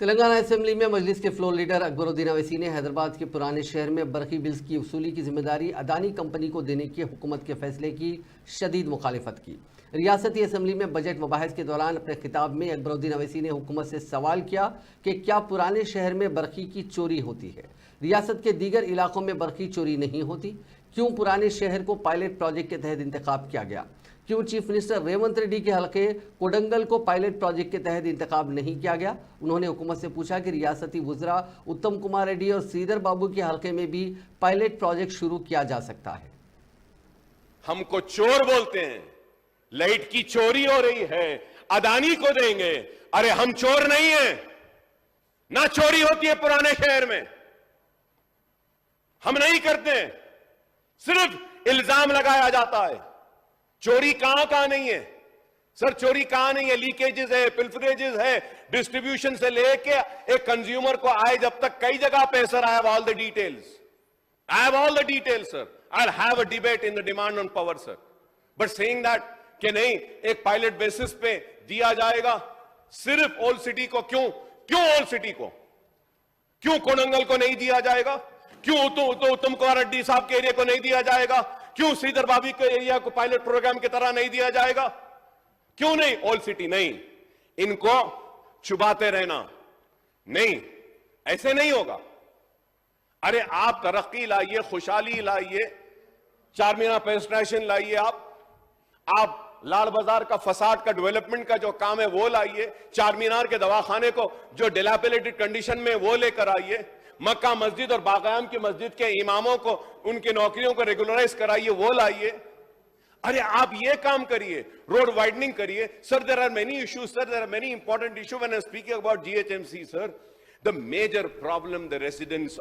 Telangana assembly में मजलिस के floor leader Akbaruddin Owaisi ने हैदराबाद के पुराने शहर में बरकी बिल्स की वसूली की जिम्मेदारी अदानी कंपनी को देने के हुकूमत के फैसले की शदीद मुखालिफत की। रियासती असेंबली में बजट मुबाहिस के दौरान अपने खिताब में अकबरुद्दीन अवैसी ने हुकूमत से सवाल किया कि क्या पुराने शहर में बरकी की चोरी होती है, रियासत के दीगर इलाकों में बरकी चोरी नहीं होती? क्यों पुराने शहर को पायलट प्रोजेक्ट के तहत इंतखाब किया गया? क्यों चीफ मिनिस्टर रेवंत रेड्डी के हलके कोडंगल को पायलट प्रोजेक्ट के तहत इंतखाब नहीं किया गया? उन्होंने हुकूमत से पूछा कि रियासती वुज़रा उत्तम कुमार रेड्डी और श्रीधर बाबू के हलके में भी पायलट प्रोजेक्ट शुरू किया जा सकता है। हमको चोर बोलते हैं, लाइट की चोरी हो रही है, अदानी को देंगे। अरे हम चोर नहीं हैं, ना चोरी होती है पुराने शहर में, हम नहीं करते, सिर्फ इल्जाम लगाया जाता है। चोरी कहां नहीं है सर, चोरी कहां नहीं है? लीकेजेस है, पिल्फरेजेस है, डिस्ट्रीब्यूशन से लेके एक कंज्यूमर को आए जब तक कई जगह पे sir. I have all the details, sir. I have a debate in the demand on power sir, but saying that कि नहीं एक पायलट बेसिस पे दिया जाएगा सिर्फ ओल्ड सिटी को। क्यों ओल्ड सिटी को, क्यों कोडंगल को नहीं दिया जाएगा? क्यों उत्तम कुमार रेड्डी साहब के एरिया को नहीं दिया जाएगा? क्यों श्रीधर बाबू के एरिया को पायलट प्रोग्राम की तरह नहीं दिया जाएगा? क्यों नहीं? ओल्ड सिटी नहीं, इनको छुपाते रहना नहीं, ऐसे नहीं होगा। अरे आप तरक्की लाइए, खुशहाली लाइए, चार मीनार पेस्ट्रेशन लाइए, आप लाल बाजार का फसाद का डेवलपमेंट का जो काम है वो लाइए, चार मीनार के दवाखाने को जो डिलैपिलेटेड कंडीशन में वो लेकर आइए, मक्का मस्जिद और बागयाम की मस्जिद के इमामों को उनकी नौकरियों को रेगुलराइज कराइए, वो लाइए। अरे आप ये काम करिए, रोड वाइडनिंग करिए। Sir there are many issues sir, there are many important issue when I am speaking about GHMC sir. The major problem the residents